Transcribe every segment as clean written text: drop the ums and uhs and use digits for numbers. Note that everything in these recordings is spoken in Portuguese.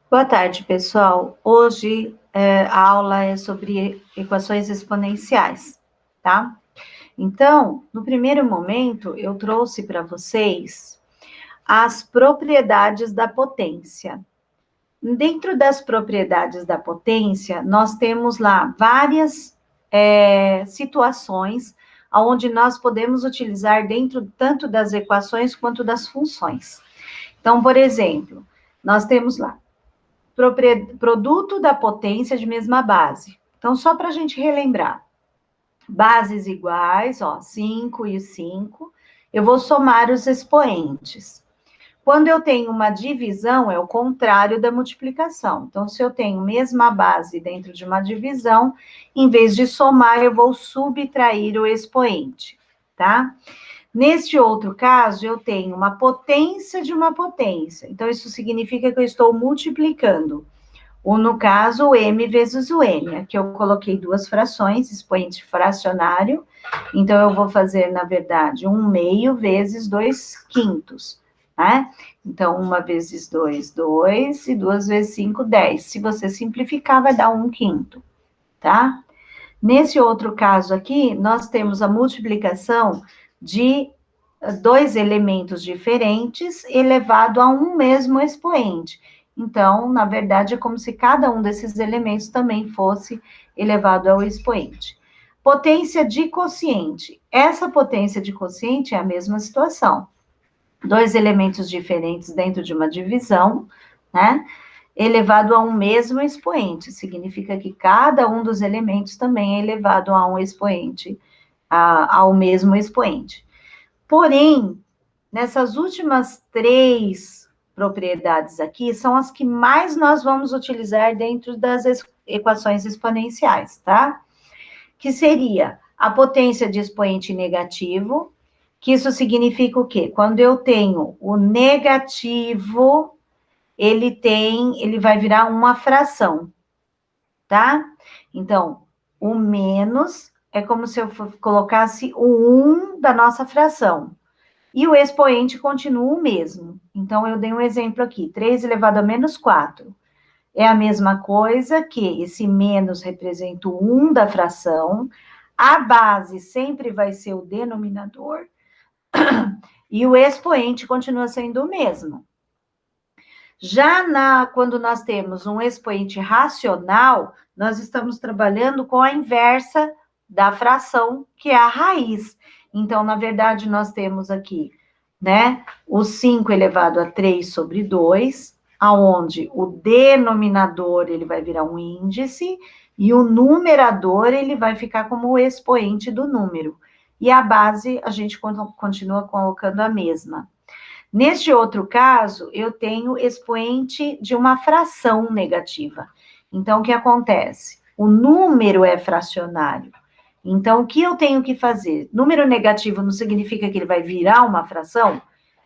Boa tarde, pessoal. Hoje a aula é sobre equações exponenciais, tá? Então, no primeiro momento, eu trouxe para vocês as propriedades da potência. Dentro das propriedades da potência, nós temos lá várias situações onde nós podemos utilizar dentro tanto das equações quanto das funções. Então, por exemplo, nós temos lá produto da potência de mesma base. Então, só para a gente relembrar, bases iguais, ó, 5 e 5, eu vou somar os expoentes. Quando eu tenho uma divisão, é o contrário da multiplicação. Então, se eu tenho mesma base dentro de uma divisão, em vez de somar, eu vou subtrair o expoente, tá? Neste outro caso, eu tenho uma potência de uma potência. Então, isso significa que eu estou multiplicando. Ou, no caso, o m vezes o n. Aqui eu coloquei duas frações, expoente fracionário. Então, eu vou fazer, na verdade, 1/2 vezes 2/5, né? Então, 1 vezes 2, 2, e 2 vezes 5, 10. Se você simplificar, vai dar 1/5, tá? Nesse outro caso aqui, nós temos a multiplicação de dois elementos diferentes elevado a um mesmo expoente. Então, na verdade, é como se cada um desses elementos também fosse elevado ao expoente. Potência de quociente. Essa potência de quociente é a mesma situação. Dois elementos diferentes dentro de uma divisão, né? Elevado a um mesmo expoente. Significa que cada um dos elementos também é elevado a um expoente, ao mesmo expoente. Porém, nessas últimas três propriedades aqui, são as que mais nós vamos utilizar dentro das equações exponenciais, tá? Que seria a potência de expoente negativo, que isso significa o quê? Quando eu tenho o negativo, ele vai virar uma fração, tá? Então, o menos é como se eu colocasse o 1 da nossa fração. E o expoente continua o mesmo. Então, eu dei um exemplo aqui, 3 elevado a menos 4. É a mesma coisa que esse menos representa o 1 da fração, a base sempre vai ser o denominador, e o expoente continua sendo o mesmo. Quando nós temos um expoente racional, nós estamos trabalhando com a inversa da fração, que é a raiz. Então, na verdade, nós temos aqui, né, o 5 elevado a 3 sobre 2, aonde o denominador, ele vai virar um índice, e o numerador, ele vai ficar como o expoente do número. E a base, a gente continua colocando a mesma. Neste outro caso, eu tenho expoente de uma fração negativa. Então, o que acontece? O número é fracionário. Então, o que eu tenho que fazer? Número negativo não significa que ele vai virar uma fração?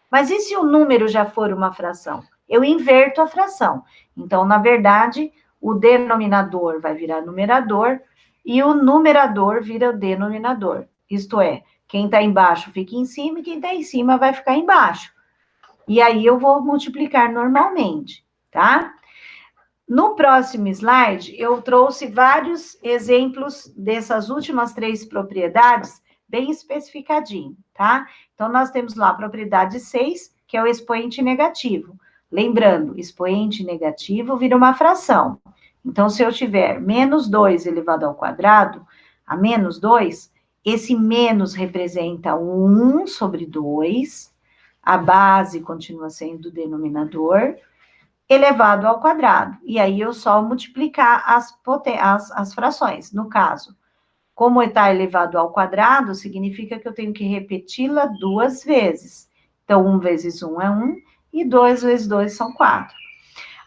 Mas e se o número já for uma fração? Eu inverto a fração. Então, na verdade, o denominador vai virar numerador e o numerador vira o denominador. Isto é, quem está embaixo fica em cima e quem está em cima vai ficar embaixo. E aí eu vou multiplicar normalmente, tá? No próximo slide, eu trouxe vários exemplos dessas últimas três propriedades, bem especificadinho, tá? Então, nós temos lá a propriedade 6, que é o expoente negativo. Lembrando, expoente negativo vira uma fração. Então, se eu tiver menos 2 elevado ao quadrado, a menos 2, esse menos representa 1 sobre 2, a base continua sendo o denominador, elevado ao quadrado. E aí eu só multiplicar as frações. No caso, como está elevado ao quadrado, significa que eu tenho que repeti-la duas vezes. Então, 1 vezes 1 é 1, e 2 vezes 2 são 4.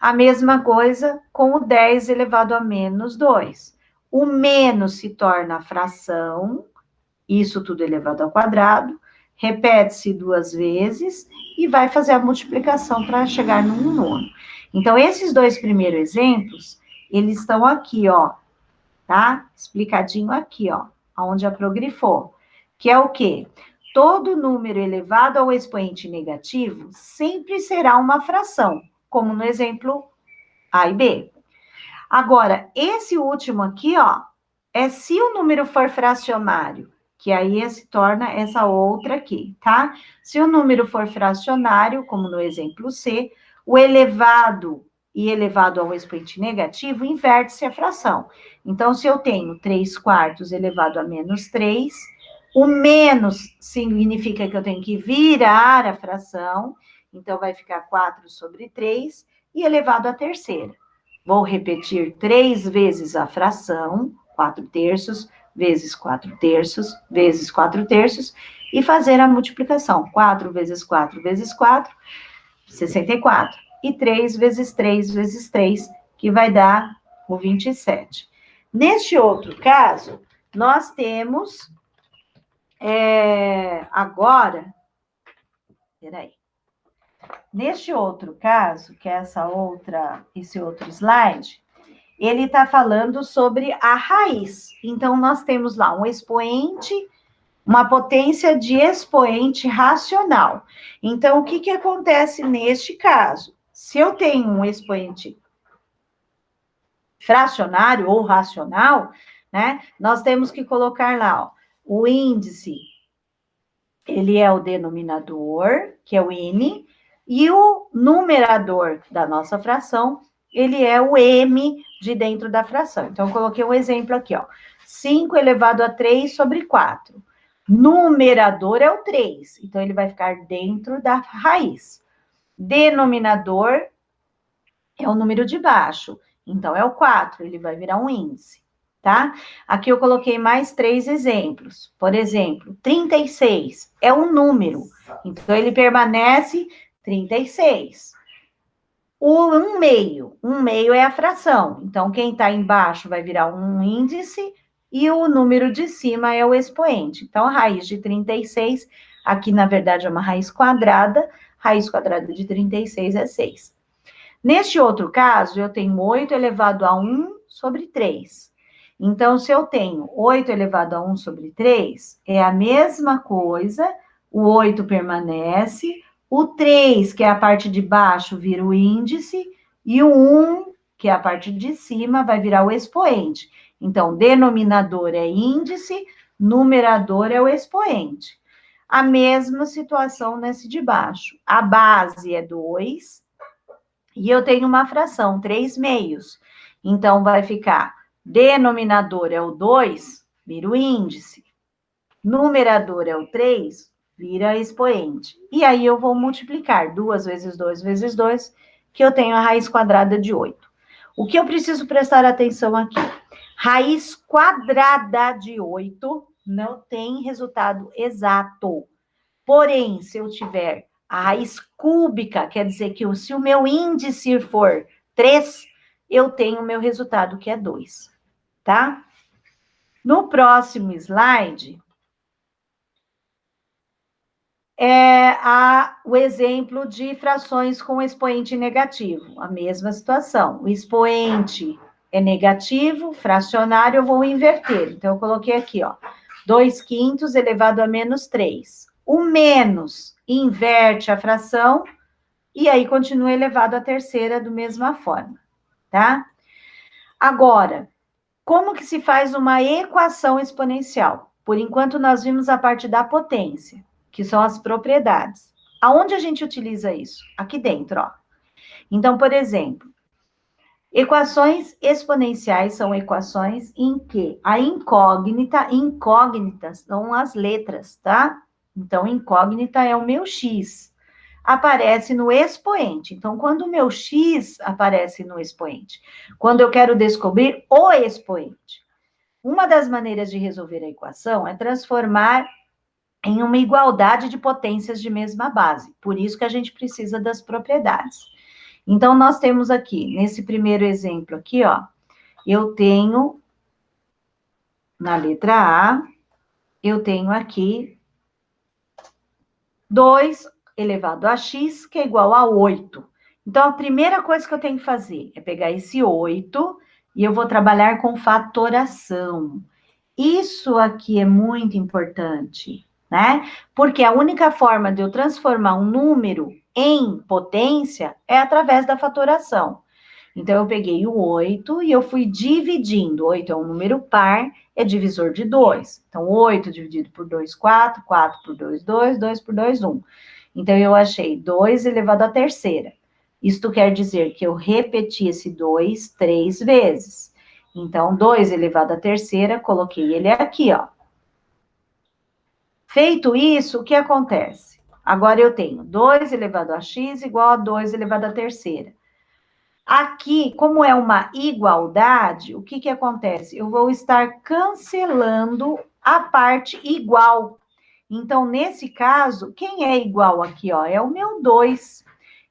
A mesma coisa com o 10 elevado a menos 2. O menos se torna fração, isso tudo elevado ao quadrado, repete-se duas vezes e vai fazer a multiplicação para chegar no 1 nono. Então, esses dois primeiros exemplos, eles estão aqui, ó, tá? Explicadinho aqui, ó, onde a progrifou. Que é o quê? Todo número elevado ao expoente negativo sempre será uma fração, como no exemplo A e B. Agora, esse último aqui, ó, é se o número for fracionário, que aí se torna essa outra aqui, tá? Se o número for fracionário, como no exemplo C, o elevado e elevado ao expoente negativo, inverte-se a fração. Então, se eu tenho 3/4 elevado a menos 3, o menos significa que eu tenho que virar a fração, então vai ficar 4/3 e elevado à terceira. Vou repetir 3 vezes a fração, 4/3, vezes 4/3, vezes 4/3, e fazer a multiplicação. 4 vezes 4 vezes 4, 64. E 3 vezes 3 vezes 3, que vai dar o 27. Neste outro caso, nós temos agora... Peraí. Neste outro caso, que é esse outro slide, ele está falando sobre a raiz. Então, nós temos lá um expoente, uma potência de expoente racional. Então, o que acontece neste caso? Se eu tenho um expoente fracionário ou racional, né, nós temos que colocar lá, ó, o índice, ele é o denominador, que é o N, e o numerador da nossa fração, ele é o M de dentro da fração. Então, eu coloquei um exemplo aqui, ó. 5 elevado a 3 sobre 4. Numerador é o 3, então ele vai ficar dentro da raiz. Denominador é o número de baixo, então é o 4, ele vai virar um índice, tá? Aqui eu coloquei mais 3 exemplos. Por exemplo, 36 é um número, então ele permanece 36. O 1/2 é a fração, então quem está embaixo vai virar um índice e o número de cima é o expoente. Então, a raiz de 36, aqui na verdade é uma raiz quadrada de 36 é 6. Neste outro caso, eu tenho 8 elevado a 1 sobre 3. Então, se eu tenho 8 elevado a 1 sobre 3, é a mesma coisa, o 8 permanece, o 3, que é a parte de baixo, vira o índice, e o 1, que é a parte de cima, vai virar o expoente. Então, denominador é índice, numerador é o expoente. A mesma situação nesse de baixo. A base é 2, e eu tenho uma fração, 3/2. Então, vai ficar denominador é o 2, vira o índice. Numerador é o 3, vira expoente. E aí, eu vou multiplicar 2 vezes 2 vezes 2, que eu tenho a raiz quadrada de 8. O que eu preciso prestar atenção aqui? Raiz quadrada de 8 não tem resultado exato. Porém, se eu tiver a raiz cúbica, quer dizer que se o meu índice for 3, eu tenho o meu resultado, que é 2, tá? No próximo slide, o exemplo de frações com expoente negativo. A mesma situação. O expoente é negativo, fracionário, eu vou inverter. Então, eu coloquei aqui, ó, 2/5 elevado a menos 3. O menos inverte a fração, e aí continua elevado à terceira da mesma forma, tá? Agora, como que se faz uma equação exponencial? Por enquanto, nós vimos a parte da potência, que são as propriedades. Aonde a gente utiliza isso? Aqui dentro, ó. Então, por exemplo, equações exponenciais são equações em que a incógnitas são as letras, tá? Então, incógnita é o meu x. Aparece no expoente. Então, quando o meu x aparece no expoente, quando eu quero descobrir o expoente, uma das maneiras de resolver a equação é transformar em uma igualdade de potências de mesma base. Por isso que a gente precisa das propriedades. Então, nós temos aqui, nesse primeiro exemplo aqui, ó, eu tenho, na letra A, eu tenho aqui 2 elevado a x, que é igual a 8. Então, a primeira coisa que eu tenho que fazer é pegar esse 8 e eu vou trabalhar com fatoração. Isso aqui é muito importante, né? Porque a única forma de eu transformar um número em potência é através da fatoração. Então, eu peguei o 8 e eu fui dividindo. 8 é um número par, é divisor de 2. Então, 8 dividido por 2, 4. 4 por 2, 2. 2 por 2, 1. Então, eu achei 2 elevado à terceira. Isto quer dizer que eu repeti esse 2 3 vezes. Então, 2 elevado à terceira, coloquei ele aqui, ó. Feito isso, o que acontece? Agora eu tenho 2 elevado a x igual a 2 elevado à terceira. Aqui, como é uma igualdade, o que que acontece? Eu vou estar cancelando a parte igual. Então, nesse caso, quem é igual aqui, ó? É o meu 2.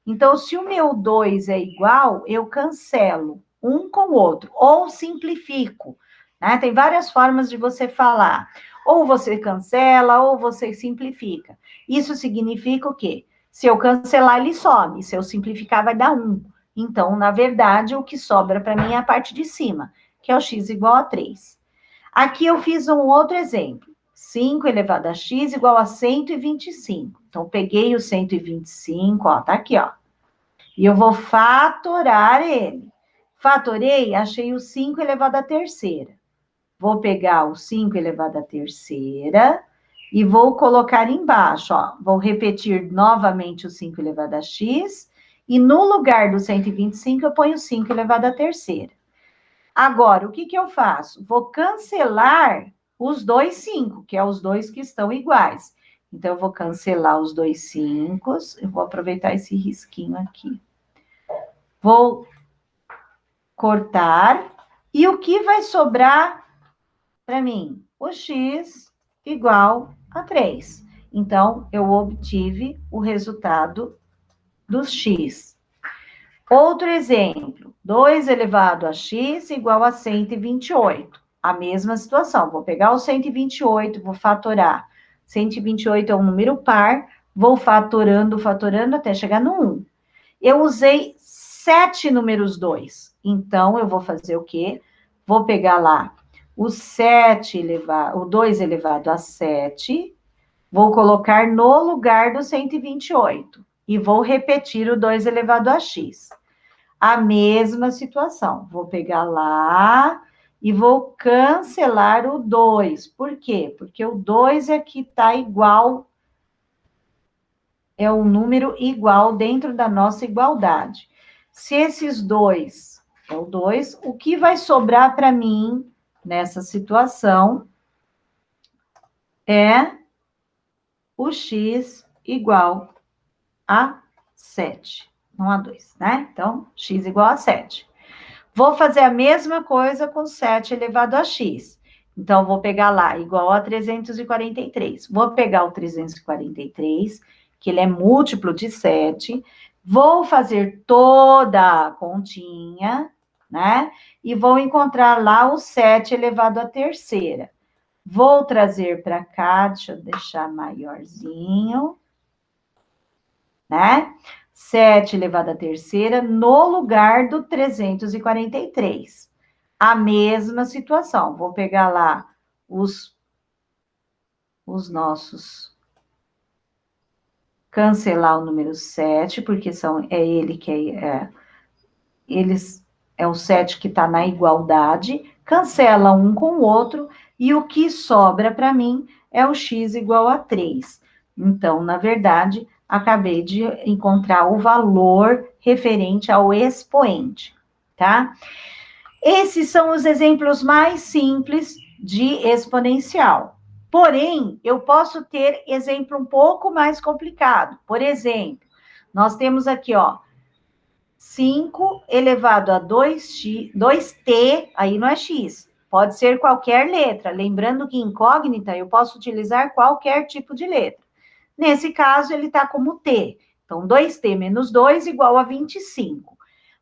Então, se o meu 2 é igual, eu cancelo um com o outro, ou simplifico, né? Tem várias formas de você falar. Ou você cancela, ou você simplifica. Isso significa o quê? Se eu cancelar, ele some. Se eu simplificar, vai dar 1. Então, na verdade, o que sobra para mim é a parte de cima, que é o x igual a 3. Aqui eu fiz um outro exemplo. 5 elevado a x igual a 125. Então, peguei o 125, ó, tá aqui, ó. E eu vou fatorar ele. Fatorei, achei o 5 elevado à terceira. Vou pegar o 5 elevado à terceira e vou colocar embaixo, ó. Vou repetir novamente o 5 elevado a x, e no lugar do 125 eu ponho 5 elevado à terceira. Agora, o que que eu faço? Vou cancelar os dois 5, que é os dois que estão iguais. Então, eu vou cancelar os dois 5, eu vou aproveitar esse risquinho aqui. Vou cortar, e o que vai sobrar para mim? O x igual a 3. Então, eu obtive o resultado dos x. Outro exemplo, 2 elevado a x igual a 128. A mesma situação, vou pegar o 128, vou fatorar. 128 é um número par, vou fatorando, fatorando até chegar no 1. Eu usei 7 números 2. Então, eu vou fazer o quê? Vou pegar lá o 2 elevado a 7, vou colocar no lugar do 128. E vou repetir o 2 elevado a x. A mesma situação. Vou pegar lá e vou cancelar o 2. Por quê? Porque o 2 aqui está igual, é um número igual dentro da nossa igualdade. Se esses dois é o 2, o que vai sobrar para mim nessa situação é o x igual a 7, não a 2, né? Então, x igual a 7. Vou fazer a mesma coisa com 7 elevado a x. Então, vou pegar lá, igual a 343. Vou pegar o 343, que ele é múltiplo de 7. Vou fazer toda a continha, né? E vou encontrar lá o 7 elevado à terceira. Vou trazer para cá, deixa eu deixar maiorzinho, né? 7 elevado à terceira no lugar do 343. A mesma situação. Vou pegar lá os nossos. Cancelar o número 7, porque é ele que é o 7 que está na igualdade. Cancela um com o outro, e o que sobra para mim é o x igual a 3. Então, na verdade, acabei de encontrar o valor referente ao expoente, tá? Esses são os exemplos mais simples de exponencial. Porém, eu posso ter exemplo um pouco mais complicado. Por exemplo, nós temos aqui, ó, 5 elevado a 2x, 2t, aí não é x, pode ser qualquer letra. Lembrando que incógnita eu posso utilizar qualquer tipo de letra. Nesse caso, ele está como t. Então, 2t menos 2 igual a 25.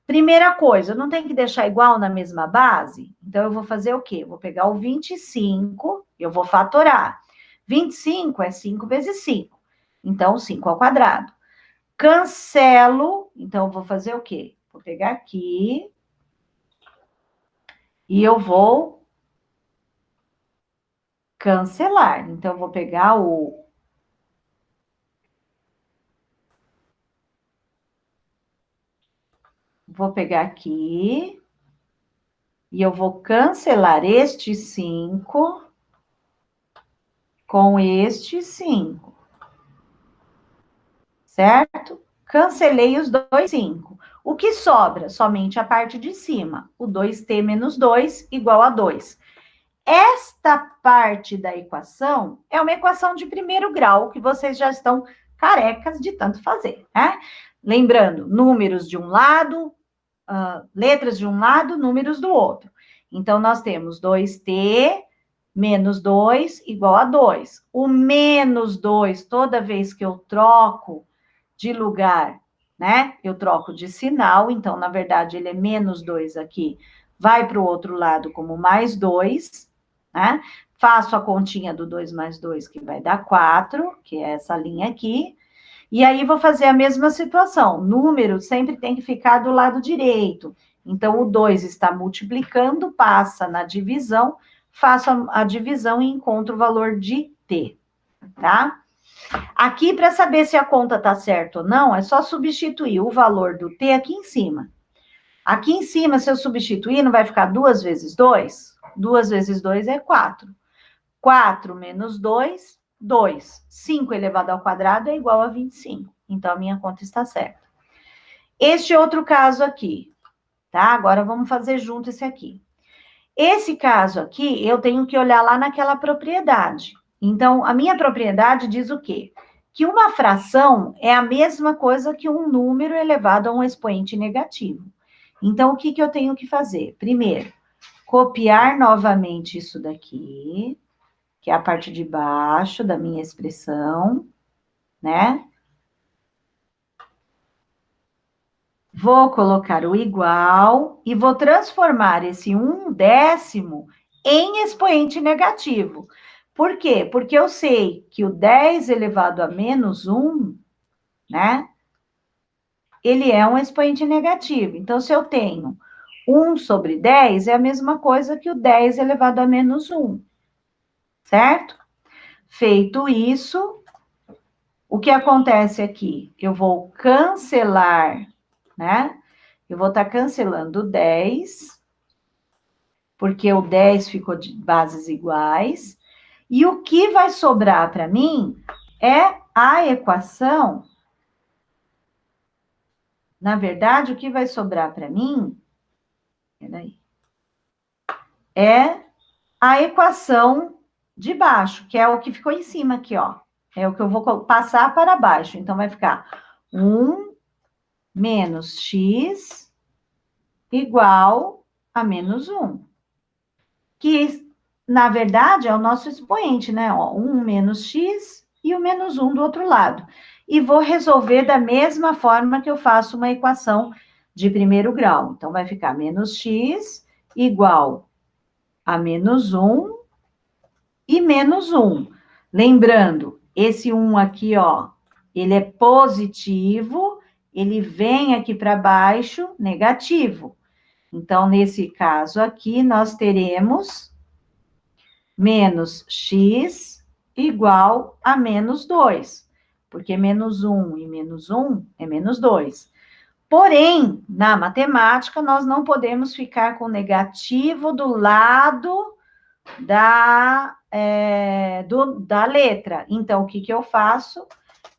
Primeira coisa, não tem que deixar igual na mesma base? Então, eu vou fazer o quê? Vou pegar o 25, eu vou fatorar. 25 é 5 vezes 5. Então, 5 ao quadrado. Cancelo, então, eu vou fazer o quê? Vou pegar aqui e eu vou cancelar. Então, eu vou pegar o... vou pegar aqui e eu vou cancelar este 5 com este 5, certo? Cancelei os dois 5. O que sobra? Somente a parte de cima. O 2t menos 2 igual a 2. Esta parte da equação é uma equação de primeiro grau que vocês já estão carecas de tanto fazer, né? Lembrando, números de um lado, letras de um lado, números do outro. Então, nós temos 2t menos 2 igual a 2. O menos 2, toda vez que eu troco de lugar, né? Eu troco de sinal, então, na verdade, ele é menos 2 aqui, vai para o outro lado como mais 2, né? Faço a continha do 2 mais 2, que vai dar 4, que é essa linha aqui. E aí, vou fazer a mesma situação. Número sempre tem que ficar do lado direito. Então, o 2 está multiplicando, passa na divisão, faço a divisão e encontro o valor de t, tá? Aqui, para saber se a conta está certa ou não, é só substituir o valor do t aqui em cima. Aqui em cima, se eu substituir, não vai ficar 2 vezes 2? 2 vezes 2 é 4. 4 menos 2, 2. 5 elevado ao quadrado é igual a 25. Então, a minha conta está certa. Este outro caso aqui, tá? Agora, vamos fazer junto esse aqui. Esse caso aqui, eu tenho que olhar lá naquela propriedade. Então, a minha propriedade diz o quê? Que uma fração é a mesma coisa que um número elevado a um expoente negativo. Então, o que eu tenho que fazer? Primeiro, copiar novamente isso daqui, que é a parte de baixo da minha expressão, né? Vou colocar o igual e vou transformar esse 1/10 em expoente negativo. Por quê? Porque eu sei que o 10 elevado a menos 1, né? Ele é um expoente negativo. Então, se eu tenho 1 sobre 10, é a mesma coisa que o 10 elevado a menos 1. Certo? Feito isso, o que acontece aqui? Eu vou cancelar, né? Eu vou estar cancelando 10, porque o 10 ficou de bases iguais. E o que vai sobrar para mim é a equação. Na verdade, o que vai sobrar para mim, peraí, é a equação de baixo, que é o que ficou em cima aqui, ó. É o que eu vou passar para baixo. Então, vai ficar 1 menos x igual a menos 1. Que, na verdade, é o nosso expoente, né? Ó, 1 menos x e o menos 1 do outro lado. E vou resolver da mesma forma que eu faço uma equação de primeiro grau. Então, vai ficar menos x igual a menos 1 e menos 1. Lembrando, esse 1 aqui, ó, ele é positivo, ele vem aqui para baixo, negativo. Então, nesse caso aqui, nós teremos menos x igual a menos 2, porque menos 1 e menos 1 é menos 2. Porém, na matemática, nós não podemos ficar com negativo do lado da letra. Então, o que eu faço?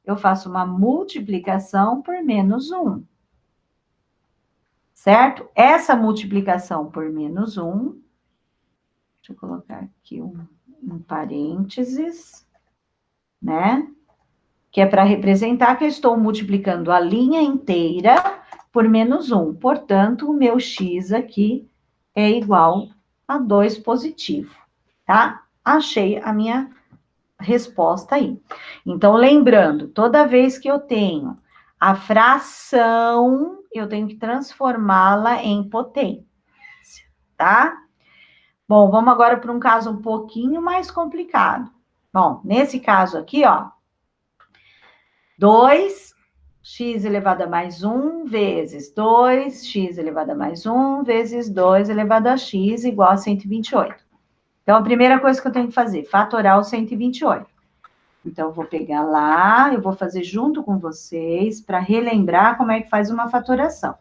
Eu faço uma multiplicação por menos 1. Certo? Essa multiplicação por menos 1, deixa eu colocar aqui um parênteses, né? Que é para representar que eu estou multiplicando a linha inteira por menos 1. Portanto, o meu x aqui é igual a 2 positivo, tá? Achei a minha resposta aí. Então, lembrando, toda vez que eu tenho a fração, eu tenho que transformá-la em potência, tá? Bom, vamos agora para um caso um pouquinho mais complicado. Bom, nesse caso aqui, ó, 2x elevado a mais 1 vezes 2x elevado a mais 1 vezes 2 elevado a x igual a 128. Então, a primeira coisa que eu tenho que fazer, fatorar o 128. Então, eu vou pegar lá, eu vou fazer junto com vocês para relembrar como é que faz uma fatoração.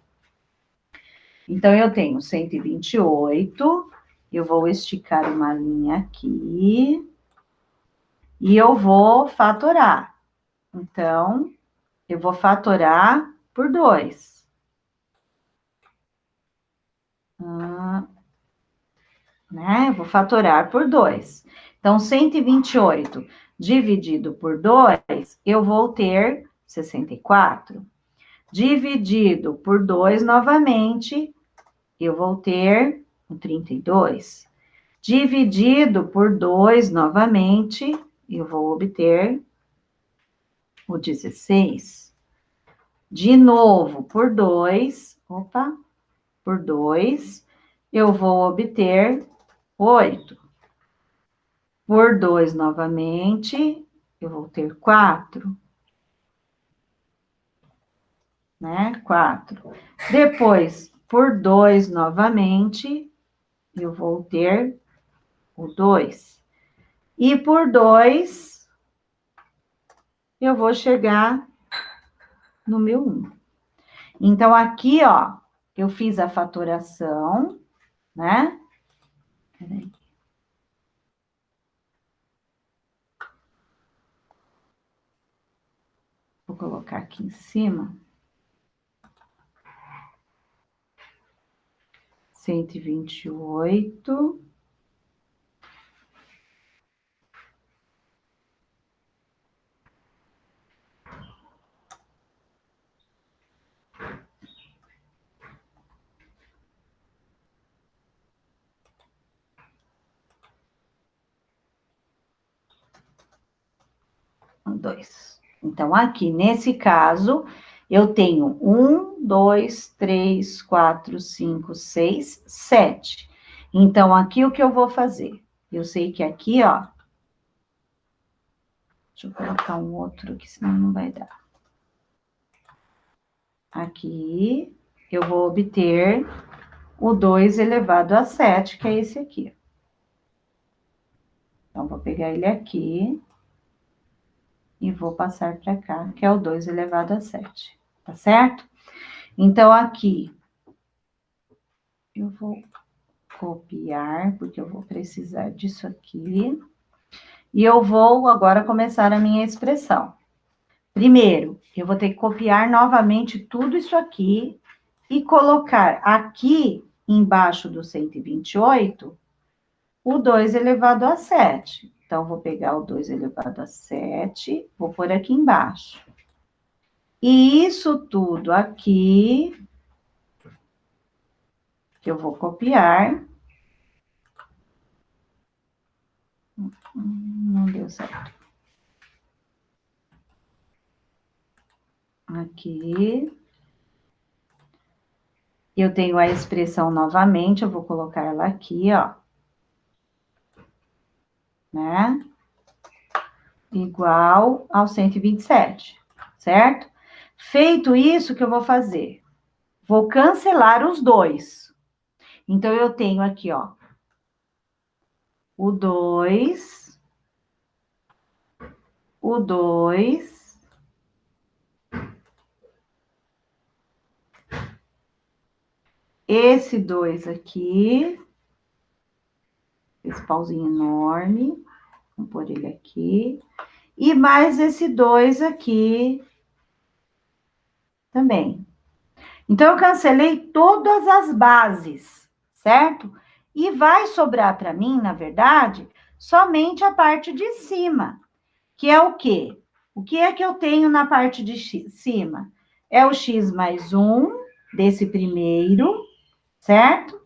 Então, eu tenho 128, eu vou esticar uma linha aqui, e eu vou fatorar. Então, eu vou fatorar por 2. Né? Eu vou fatorar por 2. Então, 128 dividido por 2, eu vou ter 64. Dividido por 2 novamente, eu vou ter o 32. Dividido por 2 novamente, eu vou obter o 16. De novo, por 2, por 2, eu vou obter 8. Por 2 novamente, eu vou ter 4. Né? 4. Depois, por 2 novamente, eu vou ter o 2. E por 2, eu vou chegar no meu 1. Então, aqui, ó, eu fiz a fatoração, né? Peraí. Vou colocar aqui em cima. 128. Dois. Então, aqui, nesse caso, eu tenho 1, 2, 3, 4, 5, 6, 7. Então, aqui, o que eu vou fazer? Eu sei que aqui, ó... Deixa eu colocar um outro aqui, senão não vai dar. Aqui, eu vou obter o 2 elevado a 7, que é esse aqui. Então, vou pegar ele aqui e vou passar para cá, que é o 2 elevado a 7, tá certo? Então, aqui, eu vou copiar, porque eu vou precisar disso aqui. E eu vou agora começar a minha expressão. Primeiro, eu vou ter que copiar novamente tudo isso aqui e colocar aqui embaixo do 128 o 2 elevado a 7. Então, vou pegar o 2 elevado a 7, vou pôr aqui embaixo. E isso tudo aqui, que eu vou copiar. Não deu certo. Aqui. Eu tenho a expressão novamente, eu vou colocar ela aqui, ó. Né? Igual ao 127, certo? Feito isso, o que eu vou fazer? Vou cancelar os dois. Então, eu tenho aqui, ó, o 2, o 2, esse 2 aqui, esse pauzinho enorme, vou pôr ele aqui, e mais esse 2 aqui também. Então, eu cancelei todas as bases, certo? E vai sobrar para mim, na verdade, somente a parte de cima, que é o quê? O que é que eu tenho na parte de cima? É o x mais 1 desse primeiro, certo?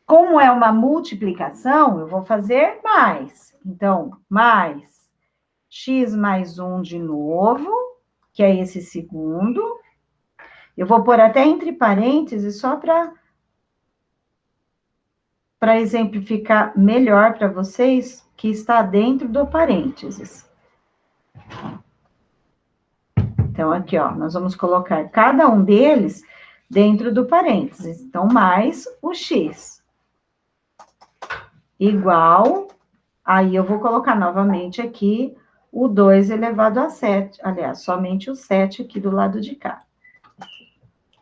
Como é uma multiplicação, eu vou fazer mais. Então, mais x mais 1 de novo, que é esse segundo. Eu vou pôr até entre parênteses, só para exemplificar melhor para vocês, que está dentro do parênteses. Então, aqui, ó, nós vamos colocar cada um deles dentro do parênteses. Então, mais o x. Igual, aí eu vou colocar novamente aqui o 2 elevado a 7. Aliás, somente o 7 aqui do lado de cá.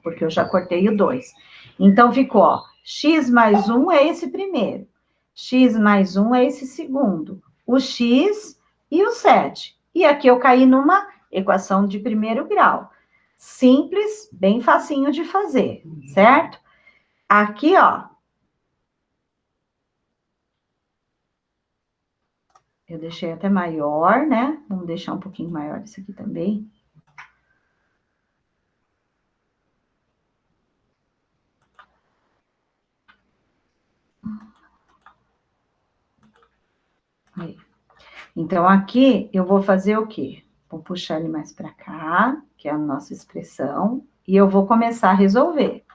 porque eu já cortei o 2. Então, ficou, ó, x mais 1 é esse primeiro, x mais 1 é esse segundo, o x e o 7. E aqui eu caí numa equação de primeiro grau. Simples, bem facinho de fazer, certo? Aqui, ó, eu deixei até maior, né? Vamos deixar um pouquinho maior isso aqui também. Aí. Então, aqui eu vou fazer o quê? Vou puxar ele mais para cá, que é a nossa expressão, e eu vou começar a resolver.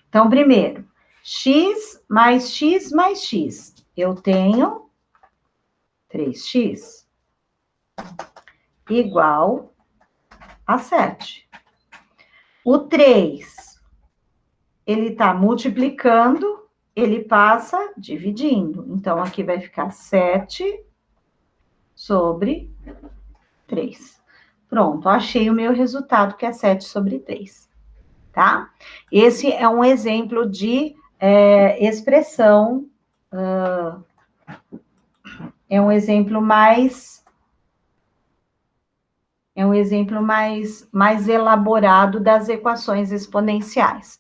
Então, primeiro, x mais x mais x. Eu tenho 3x igual a 7. O 3, ele está multiplicando, ele passa dividindo. Então, aqui vai ficar 7 sobre 3. Pronto, achei o meu resultado, que é 7 sobre 3, tá? Esse é um exemplo de expressão, é um exemplo mais elaborado das equações exponenciais,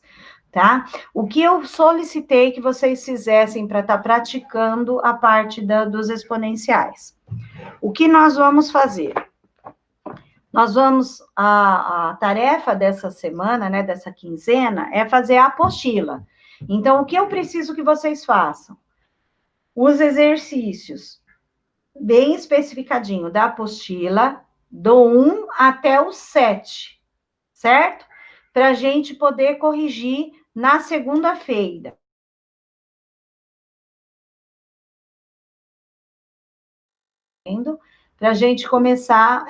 tá? O que eu solicitei que vocês fizessem para estar praticando a parte dos exponenciais. O que nós vamos fazer? Nós vamos, a tarefa dessa semana, né, dessa quinzena, é fazer a apostila. Então, o que eu preciso que vocês façam? Os exercícios bem especificadinho da apostila, do 1 até o 7, certo? Para a gente poder corrigir na segunda-feira. Para a gente começar,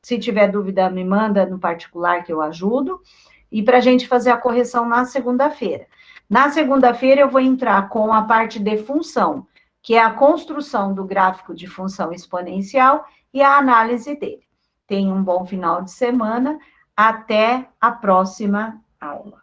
se tiver dúvida, me manda no particular que eu ajudo, e para a gente fazer a correção na segunda-feira. Na segunda-feira, eu vou entrar com a parte de função, que é a construção do gráfico de função exponencial e a análise dele. Tenha um bom final de semana, até a próxima aula.